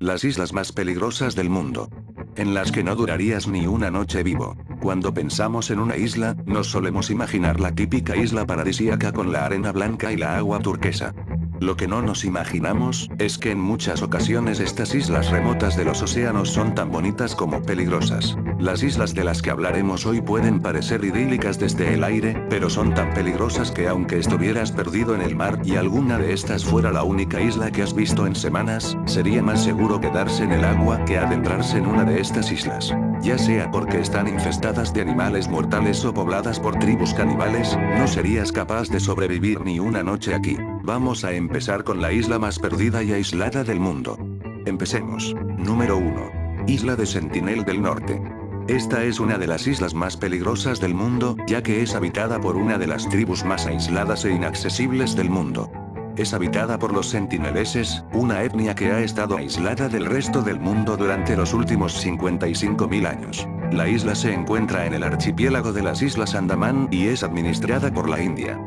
Las islas más peligrosas del mundo. En las que no durarías ni una noche vivo. Cuando pensamos en una isla, nos solemos imaginar la típica isla paradisíaca con la arena blanca y la agua turquesa. Lo que no nos imaginamos, es que en muchas ocasiones estas islas remotas de los océanos son tan bonitas como peligrosas. Las islas de las que hablaremos hoy pueden parecer idílicas desde el aire, pero son tan peligrosas que aunque estuvieras perdido en el mar y alguna de estas fuera la única isla que has visto en semanas, sería más seguro quedarse en el agua que adentrarse en una de estas islas. Ya sea porque están infestadas de animales mortales o pobladas por tribus caníbales, no serías capaz de sobrevivir ni una noche aquí. Vamos a empezar con la isla más perdida y aislada del mundo. Empecemos. Número 1. Isla de Sentinel del Norte. Esta es una de las islas más peligrosas del mundo, ya que es habitada por una de las tribus más aisladas e inaccesibles del mundo. Es habitada por los sentineleses, una etnia que ha estado aislada del resto del mundo durante los últimos 55.000 años. La isla se encuentra en el archipiélago de las Islas Andamán y es administrada por la India.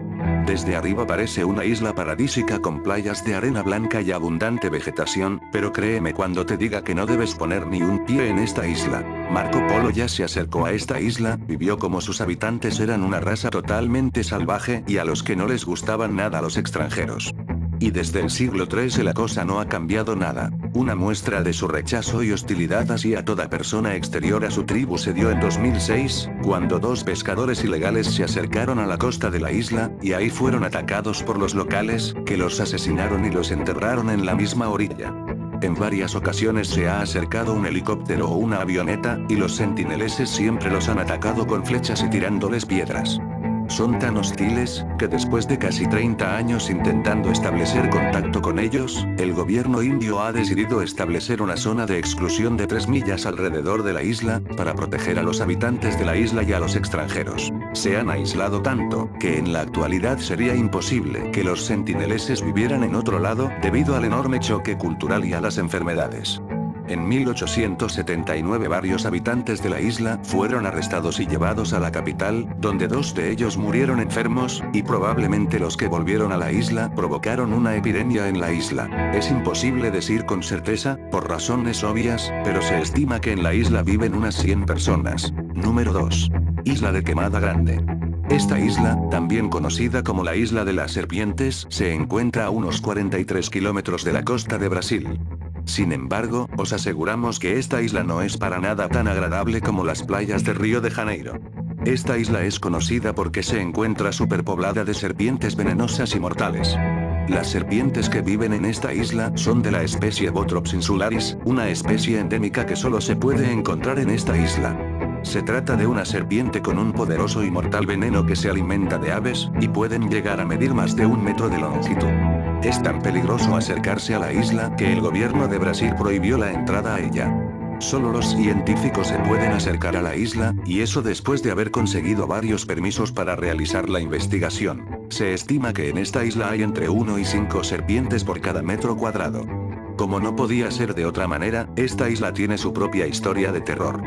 Desde arriba parece una isla paradisíaca con playas de arena blanca y abundante vegetación, pero créeme cuando te diga que no debes poner ni un pie en esta isla. Marco Polo ya se acercó a esta isla, vivió como sus habitantes eran una raza totalmente salvaje y a los que no les gustaban nada los extranjeros. Y desde el siglo XIII la cosa no ha cambiado nada. Una muestra de su rechazo y hostilidad hacia toda persona exterior a su tribu se dio en 2006, cuando dos pescadores ilegales se acercaron a la costa de la isla, y ahí fueron atacados por los locales, que los asesinaron y los enterraron en la misma orilla. En varias ocasiones se ha acercado un helicóptero o una avioneta, y los sentineleses siempre los han atacado con flechas y tirándoles piedras. Son tan hostiles, que después de casi 30 años intentando establecer contacto con ellos, el gobierno indio ha decidido establecer una zona de exclusión de 3 millas alrededor de la isla, para proteger a los habitantes de la isla y a los extranjeros. Se han aislado tanto, que en la actualidad sería imposible que los sentineleses vivieran en otro lado, debido al enorme choque cultural y a las enfermedades. En 1879 varios habitantes de la isla fueron arrestados y llevados a la capital, donde 2 de ellos murieron enfermos, y probablemente los que volvieron a la isla provocaron una epidemia en la isla. Es imposible decir con certeza, por razones obvias, pero se estima que en la isla viven unas 100 personas. Número 2. Isla de Quemada Grande. Esta isla, también conocida como la Isla de las Serpientes, se encuentra a unos 43 kilómetros de la costa de Brasil. Sin embargo, os aseguramos que esta isla no es para nada tan agradable como las playas de Río de Janeiro. Esta isla es conocida porque se encuentra superpoblada de serpientes venenosas y mortales. Las serpientes que viven en esta isla son de la especie Botrops insularis, una especie endémica que solo se puede encontrar en esta isla. Se trata de una serpiente con un poderoso y mortal veneno que se alimenta de aves, y pueden llegar a medir más de 1 metro de longitud. Es tan peligroso acercarse a la isla que el gobierno de Brasil prohibió la entrada a ella. Solo los científicos se pueden acercar a la isla, y eso después de haber conseguido varios permisos para realizar la investigación. Se estima que en esta isla hay entre 1 y 5 serpientes por cada metro cuadrado. Como no podía ser de otra manera, esta isla tiene su propia historia de terror.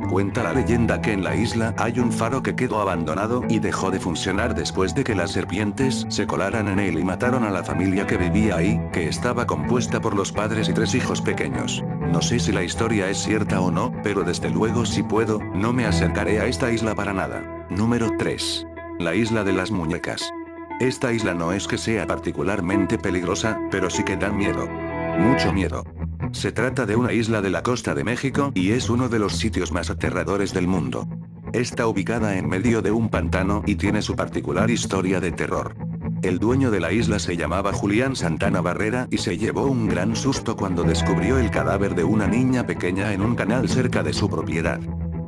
Cuenta la leyenda que en la isla hay un faro que quedó abandonado y dejó de funcionar después de que las serpientes se colaran en él y mataron a la familia que vivía ahí, que estaba compuesta por los padres y 3 hijos pequeños. No sé si la historia es cierta o no, pero desde luego si puedo, no me acercaré a esta isla para nada. Número 3. La Isla de las Muñecas. Esta isla no es que sea particularmente peligrosa, pero sí que da miedo. Mucho miedo. Se trata de una isla de la costa de México, y es uno de los sitios más aterradores del mundo. Está ubicada en medio de un pantano y tiene su particular historia de terror. El dueño de la isla se llamaba Julián Santana Barrera y se llevó un gran susto cuando descubrió el cadáver de una niña pequeña en un canal cerca de su propiedad.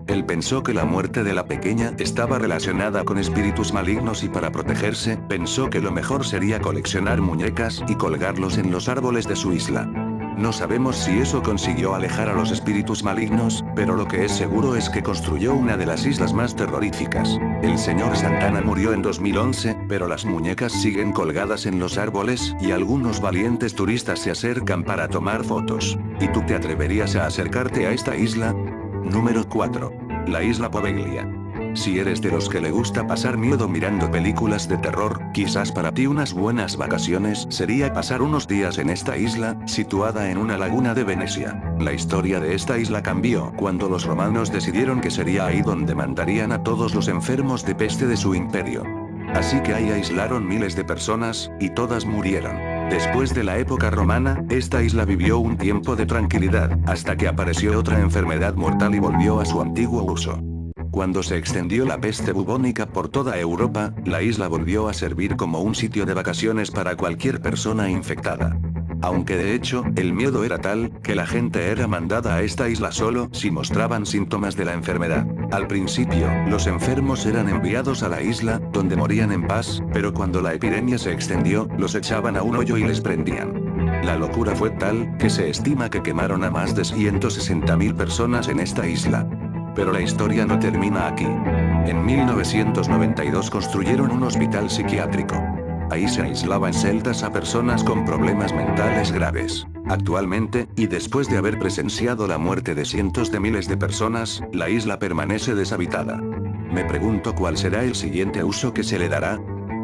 Él pensó que la muerte de la pequeña estaba relacionada con espíritus malignos y para protegerse, pensó que lo mejor sería coleccionar muñecas y colgarlos en los árboles de su isla. No sabemos si eso consiguió alejar a los espíritus malignos, pero lo que es seguro es que construyó una de las islas más terroríficas. El señor Santana murió en 2011, pero las muñecas siguen colgadas en los árboles, y algunos valientes turistas se acercan para tomar fotos. ¿Y tú te atreverías a acercarte a esta isla? Número 4. La isla Poveglia. Si eres de los que le gusta pasar miedo mirando películas de terror, quizás para ti unas buenas vacaciones sería pasar unos días en esta isla, situada en una laguna de Venecia. La historia de esta isla cambió cuando los romanos decidieron que sería ahí donde mandarían a todos los enfermos de peste de su imperio. Así que ahí aislaron miles de personas, y todas murieron. Después de la época romana, esta isla vivió un tiempo de tranquilidad, hasta que apareció otra enfermedad mortal y volvió a su antiguo uso. Cuando se extendió la peste bubónica por toda Europa, la isla volvió a servir como un sitio de vacaciones para cualquier persona infectada. Aunque de hecho, el miedo era tal, que la gente era mandada a esta isla solo si mostraban síntomas de la enfermedad. Al principio, los enfermos eran enviados a la isla, donde morían en paz, pero cuando la epidemia se extendió, los echaban a un hoyo y les prendían. La locura fue tal, que se estima que quemaron a más de 160.000 personas en esta isla. Pero la historia no termina aquí. En 1992 construyeron un hospital psiquiátrico. Ahí se aislaba en celdas a personas con problemas mentales graves. Actualmente, y después de haber presenciado la muerte de cientos de miles de personas, la isla permanece deshabitada. Me pregunto cuál será el siguiente uso que se le dará.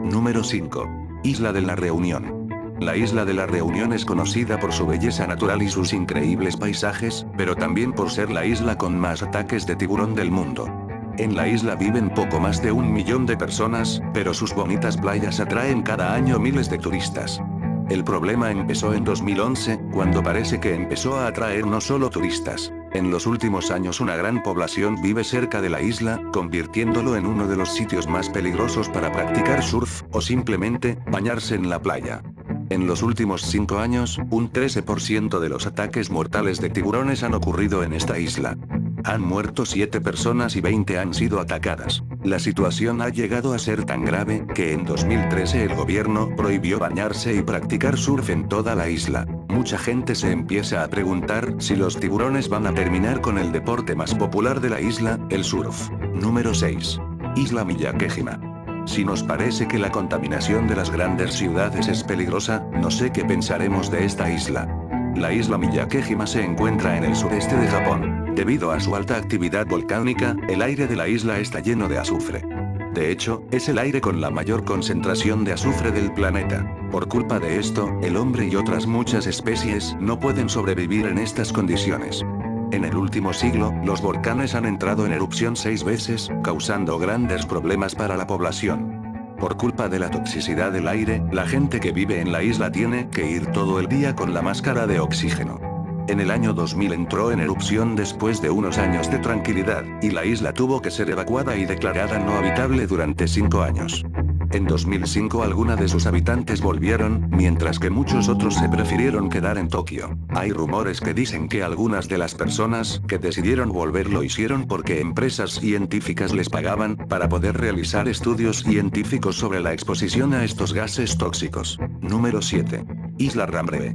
Número 5. Isla de la Reunión. La isla de la Reunión es conocida por su belleza natural y sus increíbles paisajes, pero también por ser la isla con más ataques de tiburón del mundo. En la isla viven poco más de 1 millón de personas, pero sus bonitas playas atraen cada año miles de turistas. El problema empezó en 2011, cuando parece que empezó a atraer no solo turistas. En los últimos años una gran población vive cerca de la isla, convirtiéndolo en uno de los sitios más peligrosos para practicar surf, o simplemente, bañarse en la playa. En los últimos 5 años, un 13% de los ataques mortales de tiburones han ocurrido en esta isla. Han muerto 7 personas y 20 han sido atacadas. La situación ha llegado a ser tan grave, que en 2013 el gobierno prohibió bañarse y practicar surf en toda la isla. Mucha gente se empieza a preguntar si los tiburones van a terminar con el deporte más popular de la isla, el surf. Número 6. Isla Miyakejima. Si nos parece que la contaminación de las grandes ciudades es peligrosa, no sé qué pensaremos de esta isla. La isla Miyakejima se encuentra en el sureste de Japón. Debido a su alta actividad volcánica, el aire de la isla está lleno de azufre. De hecho, es el aire con la mayor concentración de azufre del planeta. Por culpa de esto, el hombre y otras muchas especies no pueden sobrevivir en estas condiciones. En el último siglo, los volcanes han entrado en erupción 6 veces, causando grandes problemas para la población. Por culpa de la toxicidad del aire, la gente que vive en la isla tiene que ir todo el día con la máscara de oxígeno. En el año 2000 entró en erupción después de unos años de tranquilidad, y la isla tuvo que ser evacuada y declarada no habitable durante 5 años. En 2005 algunos de sus habitantes volvieron, mientras que muchos otros se prefirieron quedar en Tokio. Hay rumores que dicen que algunas de las personas que decidieron volver lo hicieron porque empresas científicas les pagaban para poder realizar estudios científicos sobre la exposición a estos gases tóxicos. Número 7. Isla Ramree.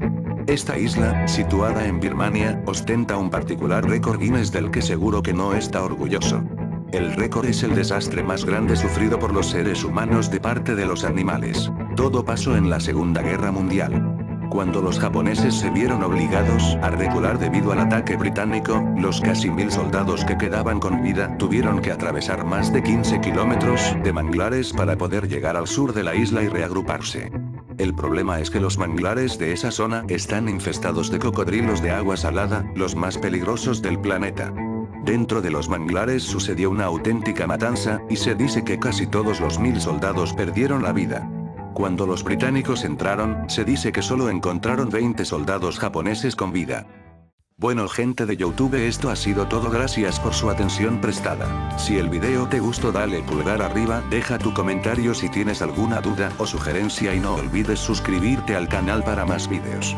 Esta isla, situada en Birmania, ostenta un particular récord Guinness del que seguro que no está orgulloso. El récord es el desastre más grande sufrido por los seres humanos de parte de los animales. Todo pasó en la Segunda Guerra Mundial. Cuando los japoneses se vieron obligados a recular debido al ataque británico, los casi 1000 soldados que quedaban con vida tuvieron que atravesar más de 15 kilómetros de manglares para poder llegar al sur de la isla y reagruparse. El problema es que los manglares de esa zona están infestados de cocodrilos de agua salada, los más peligrosos del planeta. Dentro de los manglares sucedió una auténtica matanza, y se dice que casi todos los 1000 soldados perdieron la vida. Cuando los británicos entraron, se dice que solo encontraron 20 soldados japoneses con vida. Bueno gente de YouTube, esto ha sido todo, gracias por su atención prestada. Si el video te gustó dale pulgar arriba, deja tu comentario si tienes alguna duda o sugerencia y no olvides suscribirte al canal para más videos.